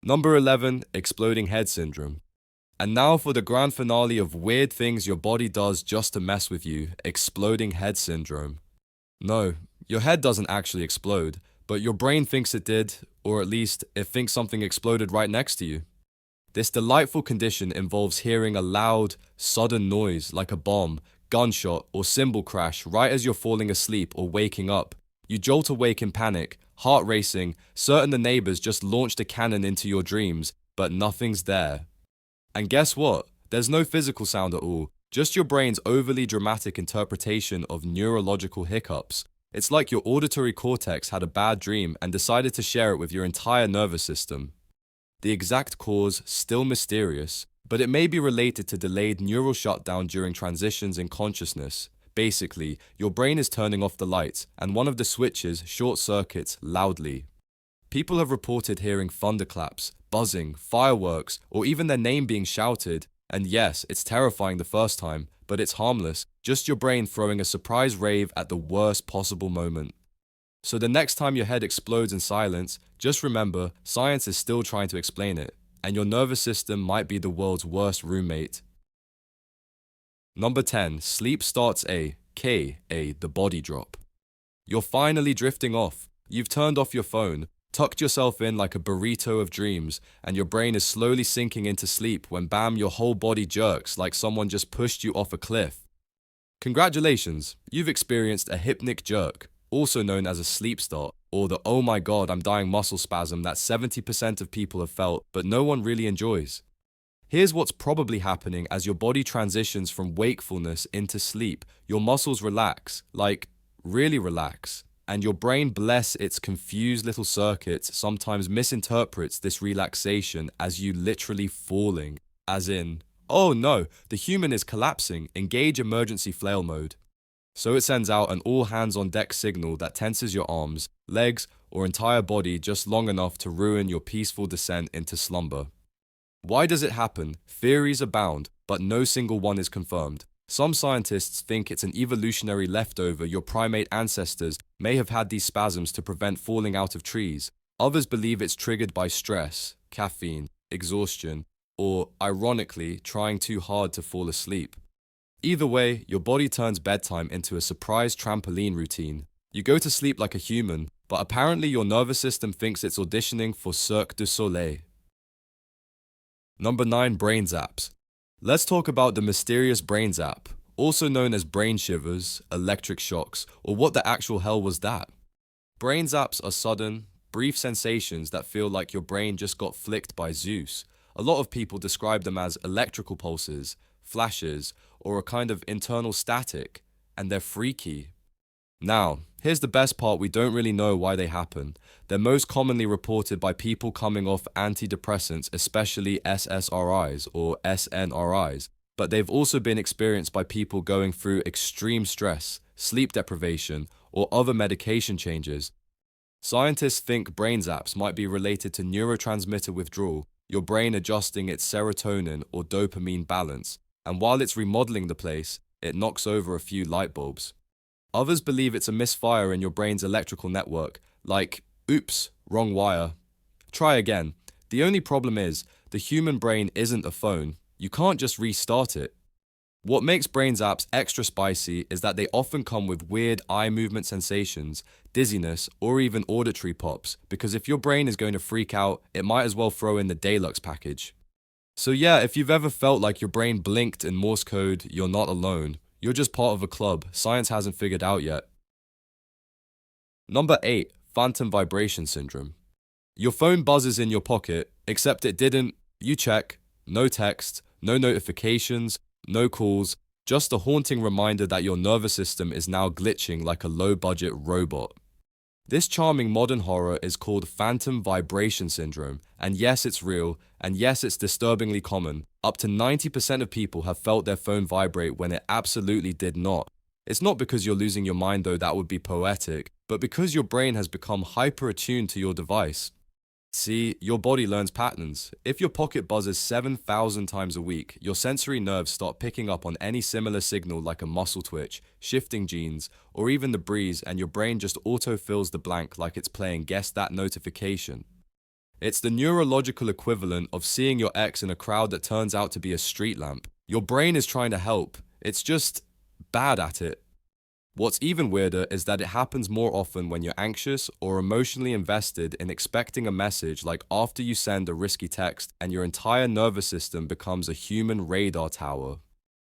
Number 11, exploding head syndrome. And now for the grand finale of weird things your body does just to mess with you, exploding head syndrome. No, your head doesn't actually explode, but your brain thinks it did, or at least it thinks something exploded right next to you. This delightful condition involves hearing a loud, sudden noise like a bomb, gunshot, or cymbal crash right as you're falling asleep or waking up. You jolt awake in panic, heart racing, certain the neighbors just launched a cannon into your dreams, but nothing's there. And guess what? There's no physical sound at all, just your brain's overly dramatic interpretation of neurological hiccups. It's like your auditory cortex had a bad dream and decided to share it with your entire nervous system. The exact cause still mysterious, but it may be related to delayed neural shutdown during transitions in consciousness. Basically, your brain is turning off the lights, and one of the switches short circuits loudly. People have reported hearing thunderclaps, buzzing, fireworks, or even their name being shouted, and yes, it's terrifying the first time, but it's harmless, just your brain throwing a surprise rave at the worst possible moment. So the next time your head explodes in silence, just remember, science is still trying to explain it, and your nervous system might be the world's worst roommate. Number 10, sleep starts the body drop. You're finally drifting off. You've turned off your phone, tucked yourself in like a burrito of dreams, and your brain is slowly sinking into sleep when bam, your whole body jerks like someone just pushed you off a cliff. Congratulations, you've experienced a hypnic jerk, also known as a sleep start, or the oh my god I'm dying muscle spasm that 70% of people have felt, but no one really enjoys. Here's what's probably happening as your body transitions from wakefulness into sleep. Your muscles relax, like really relax, and your brain, bless its confused little circuits, sometimes misinterprets this relaxation as you literally falling, as in, oh no, the human is collapsing, engage emergency flail mode. So it sends out an all hands on deck signal that tenses your arms, legs, or entire body just long enough to ruin your peaceful descent into slumber. Why does it happen? Theories abound, but no single one is confirmed. Some scientists think it's an evolutionary leftover. Your primate ancestors may have had these spasms to prevent falling out of trees. Others believe it's triggered by stress, caffeine, exhaustion, or, ironically, trying too hard to fall asleep. Either way, your body turns bedtime into a surprise trampoline routine. You go to sleep like a human, but apparently your nervous system thinks it's auditioning for Cirque du Soleil. Number 9, brain zaps. Let's talk about the mysterious brain zap, also known as brain shivers, electric shocks, or what the actual hell was that? Brain zaps are sudden, brief sensations that feel like your brain just got flicked by Zeus. A lot of people describe them as electrical pulses, flashes, or a kind of internal static, and they're freaky. Now, here's the best part: we don't really know why they happen. They're most commonly reported by people coming off antidepressants, especially SSRIs or SNRIs, but they've also been experienced by people going through extreme stress, sleep deprivation, or other medication changes. Scientists think brain zaps might be related to neurotransmitter withdrawal, your brain adjusting its serotonin or dopamine balance, and while it's remodeling the place, it knocks over a few light bulbs. Others believe it's a misfire in your brain's electrical network, like, oops, wrong wire. Try again. The only problem is, the human brain isn't a phone. You can't just restart it. What makes brain zaps extra spicy is that they often come with weird eye movement sensations, dizziness, or even auditory pops, because if your brain is going to freak out, it might as well throw in the deluxe package. So yeah, if you've ever felt like your brain blinked in Morse code, you're not alone. You're just part of a club science hasn't figured out yet. Number 8, phantom vibration syndrome. Your phone buzzes in your pocket, except it didn't. You check, no text, no notifications, no calls, just a haunting reminder that your nervous system is now glitching like a low-budget robot. This charming modern horror is called phantom vibration syndrome, and yes, it's real, and yes, it's disturbingly common. Up to 90% of people have felt their phone vibrate when it absolutely did not. It's not because you're losing your mind, though that would be poetic, but because your brain has become hyper-attuned to your device. See, your body learns patterns. If your pocket buzzes 7,000 times a week, your sensory nerves start picking up on any similar signal like a muscle twitch, shifting genes, or even the breeze, and your brain just auto-fills the blank like it's playing Guess That Notification. It's the neurological equivalent of seeing your ex in a crowd that turns out to be a street lamp. Your brain is trying to help, it's just bad at it. What's even weirder is that it happens more often when you're anxious or emotionally invested in expecting a message, like after you send a risky text and your entire nervous system becomes a human radar tower.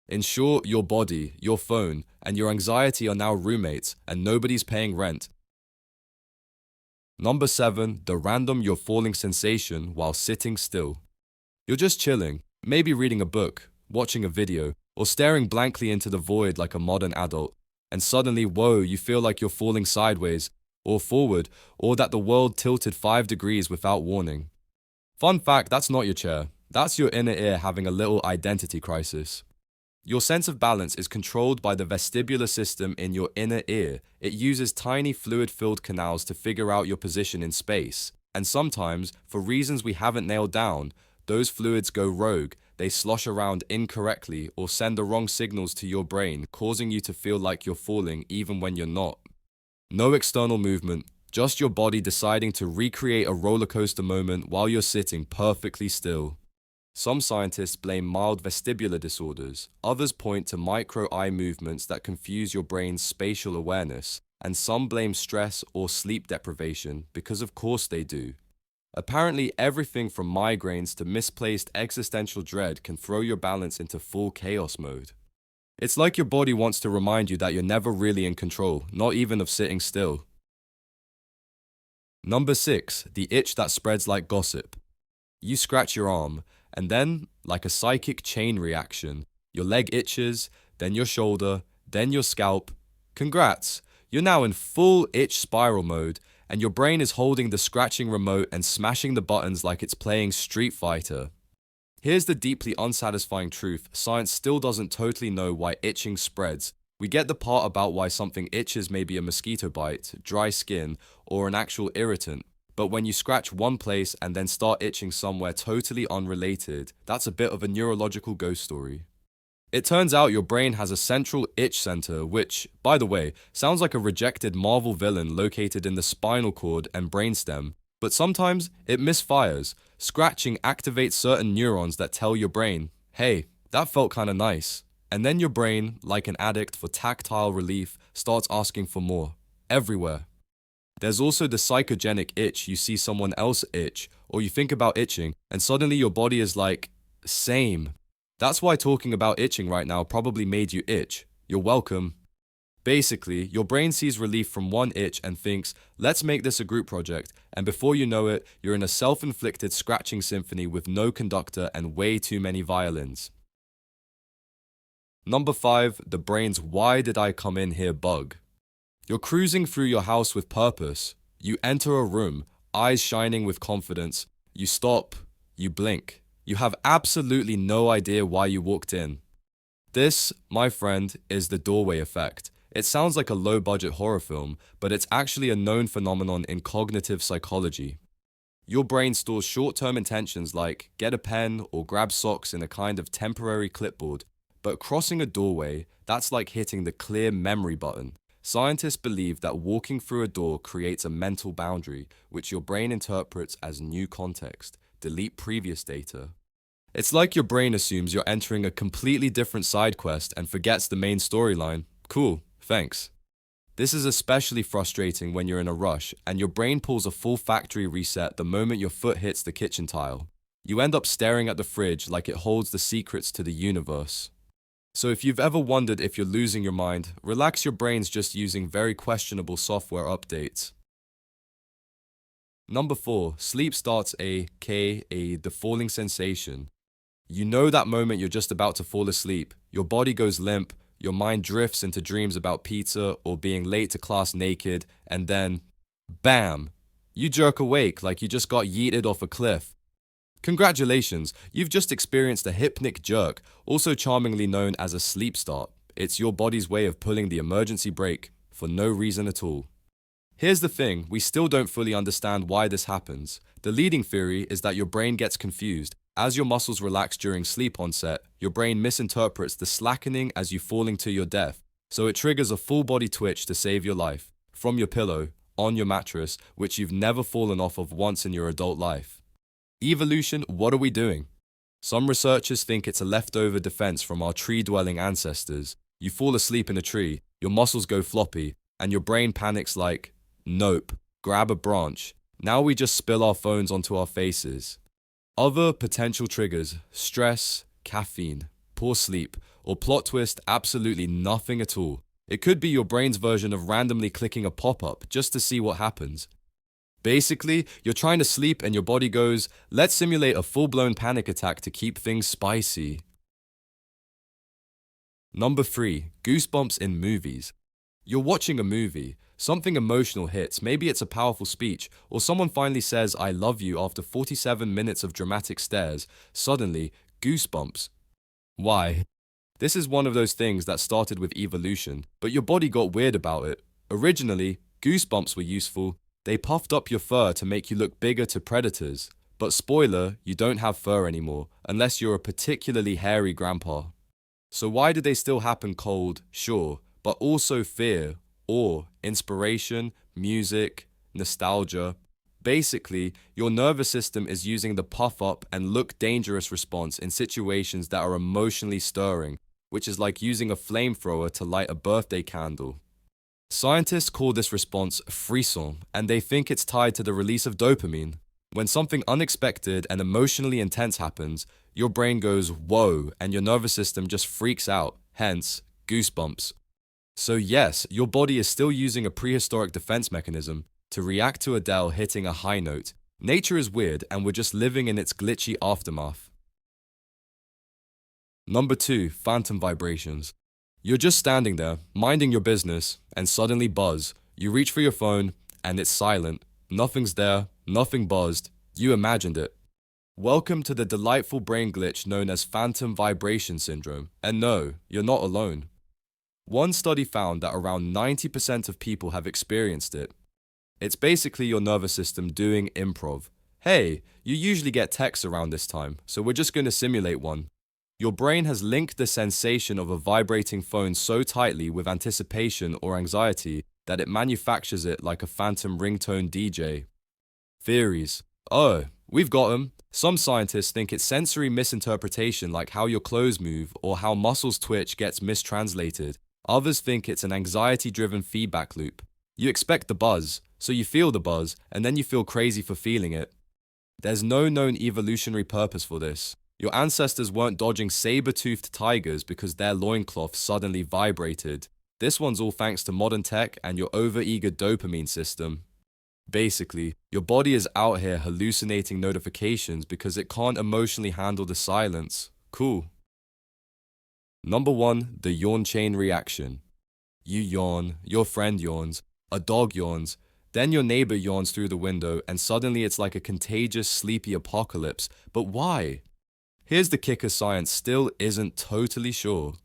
In short, your body, your phone, and your anxiety are now roommates, and nobody's paying rent. Number 7, the random you're falling sensation while sitting still. You're just chilling, maybe reading a book, watching a video, or staring blankly into the void like a modern adult, and suddenly, whoa, you feel like you're falling sideways, or forward, or that the world tilted 5 degrees without warning. Fun fact, that's not your chair. That's your inner ear having a little identity crisis. Your sense of balance is controlled by the vestibular system in your inner ear. It uses tiny fluid-filled canals to figure out your position in space. And sometimes, for reasons we haven't nailed down, those fluids go rogue. They slosh around incorrectly or send the wrong signals to your brain, causing you to feel like you're falling even when you're not. No external movement, just your body deciding to recreate a roller coaster moment while you're sitting perfectly still. Some scientists blame mild vestibular disorders, others point to micro-eye movements that confuse your brain's spatial awareness, and some blame stress or sleep deprivation, because of course they do. Apparently, everything from migraines to misplaced existential dread can throw your balance into full chaos mode. It's like your body wants to remind you that you're never really in control, not even of sitting still. Number 6, the itch that spreads like gossip. You scratch your arm, and then, like a psychic chain reaction, your leg itches, then your shoulder, then your scalp. Congrats! You're now in full itch spiral mode, and your brain is holding the scratching remote and smashing the buttons like it's playing Street Fighter. Here's the deeply unsatisfying truth: science still doesn't totally know why itching spreads. We get the part about why something itches, maybe a mosquito bite, dry skin, or an actual irritant. But when you scratch one place and then start itching somewhere totally unrelated, that's a bit of a neurological ghost story. It turns out your brain has a central itch center, which, by the way, sounds like a rejected Marvel villain located in the spinal cord and brainstem. But sometimes it misfires. Scratching activates certain neurons that tell your brain, hey, that felt kinda nice. And then your brain, like an addict for tactile relief, starts asking for more. Everywhere. There's also the psychogenic itch. You see someone else itch, or you think about itching, and suddenly your body is like, same. That's why talking about itching right now probably made you itch. You're welcome. Basically, your brain sees relief from one itch and thinks, let's make this a group project, and before you know it, you're in a self-inflicted scratching symphony with no conductor and way too many violins. Number 5, the brain's why did I come in here bug. You're cruising through your house with purpose. You enter a room, eyes shining with confidence. You stop. You blink. You have absolutely no idea why you walked in. This, my friend, is the doorway effect. It sounds like a low-budget horror film, but it's actually a known phenomenon in cognitive psychology. Your brain stores short-term intentions like get a pen or grab socks in a kind of temporary clipboard, but crossing a doorway, that's like hitting the clear memory button. Scientists believe that walking through a door creates a mental boundary, which your brain interprets as new context. Delete previous data. It's like your brain assumes you're entering a completely different side quest and forgets the main storyline. Cool, thanks. This is especially frustrating when you're in a rush and your brain pulls a full factory reset the moment your foot hits the kitchen tile. You end up staring at the fridge like it holds the secrets to the universe. So if you've ever wondered if you're losing your mind, relax, your brain's just using very questionable software updates. Number 4, sleep starts the falling sensation. You know that moment you're just about to fall asleep, your body goes limp, your mind drifts into dreams about pizza or being late to class naked, and then, bam! You jerk awake like you just got yeeted off a cliff. Congratulations, you've just experienced a hypnic jerk, also charmingly known as a sleep start. It's your body's way of pulling the emergency brake, for no reason at all. Here's the thing, we still don't fully understand why this happens. The leading theory is that your brain gets confused. As your muscles relax during sleep onset, your brain misinterprets the slackening as you falling to your death, so it triggers a full body twitch to save your life. From your pillow, on your mattress, which you've never fallen off of once in your adult life. Evolution, what are we doing? Some researchers think it's a leftover defense from our tree-dwelling ancestors. You fall asleep in a tree, your muscles go floppy, and your brain panics like, nope, grab a branch. Now we just spill our phones onto our faces. Other potential triggers: stress, caffeine, poor sleep, or plot twist, absolutely nothing at all. It could be your brain's version of randomly clicking a pop-up just to see what happens. Basically, you're trying to sleep and your body goes, let's simulate a full-blown panic attack to keep things spicy. Number 3. Goosebumps in movies. You're watching a movie, something emotional hits, maybe it's a powerful speech, or someone finally says, I love you after 47 minutes of dramatic stares. Suddenly, goosebumps. Why? This is one of those things that started with evolution, but your body got weird about it. Originally, goosebumps were useful. They puffed up your fur to make you look bigger to predators. But spoiler, you don't have fur anymore, unless you're a particularly hairy grandpa. So why did they still happen cold? Sure, but also fear, awe, inspiration, music, nostalgia. Basically, your nervous system is using the puff up and look dangerous response in situations that are emotionally stirring, which is like using a flamethrower to light a birthday candle. Scientists call this response frisson, and they think it's tied to the release of dopamine. When something unexpected and emotionally intense happens, your brain goes whoa, and your nervous system just freaks out, hence goosebumps. So yes, your body is still using a prehistoric defense mechanism to react to Adele hitting a high note. Nature is weird and we're just living in its glitchy aftermath. Number 2. Phantom vibrations. You're just standing there, minding your business, and suddenly buzz. You reach for your phone, and it's silent. Nothing's there, nothing buzzed. You imagined it. Welcome to the delightful brain glitch known as phantom vibration syndrome. And no, you're not alone. One study found that around 90% of people have experienced it. It's basically your nervous system doing improv. Hey, you usually get texts around this time, so we're just going to simulate one. Your brain has linked the sensation of a vibrating phone so tightly with anticipation or anxiety that it manufactures it like a phantom ringtone DJ. Theories. Oh, we've got them. Some scientists think it's sensory misinterpretation like how your clothes move or how muscles twitch gets mistranslated. Others think it's an anxiety-driven feedback loop. You expect the buzz, so you feel the buzz, and then you feel crazy for feeling it. There's no known evolutionary purpose for this. Your ancestors weren't dodging saber-toothed tigers because their loincloth suddenly vibrated. This one's all thanks to modern tech and your over-eager dopamine system. Basically, your body is out here hallucinating notifications because it can't emotionally handle the silence. Cool. Number 1. The yawn chain reaction. You yawn, your friend yawns, a dog yawns, then your neighbor yawns through the window, and suddenly it's like a contagious, sleepy apocalypse. But why? Here's the kicker: science still isn't totally sure.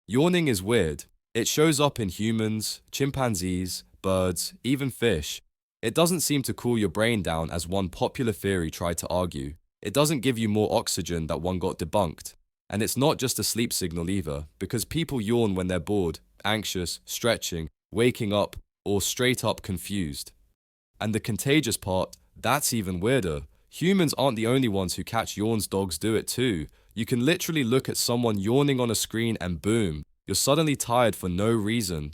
Yawning is weird. It shows up in humans, chimpanzees, birds, even fish. It doesn't seem to cool your brain down as one popular theory tried to argue. It doesn't give you more oxygen that one got debunked. And it's not just a sleep signal either, because people yawn when they're bored, anxious, stretching, waking up, or straight up confused. And the contagious part, that's even weirder. Humans aren't the only ones who catch yawns, dogs do it too. You can literally look at someone yawning on a screen and boom, you're suddenly tired for no reason.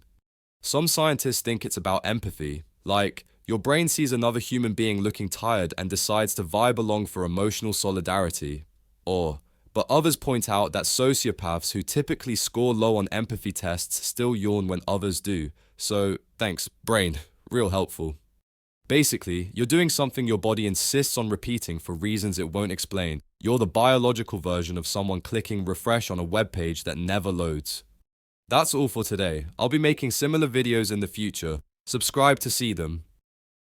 Some scientists think it's about empathy, like your brain sees another human being looking tired and decides to vibe along for emotional solidarity. But others point out that sociopaths who typically score low on empathy tests still yawn when others do. So, thanks, brain. Real helpful. Basically, you're doing something your body insists on repeating for reasons it won't explain. You're the biological version of someone clicking refresh on a web page that never loads. That's all for today. I'll be making similar videos in the future. Subscribe to see them.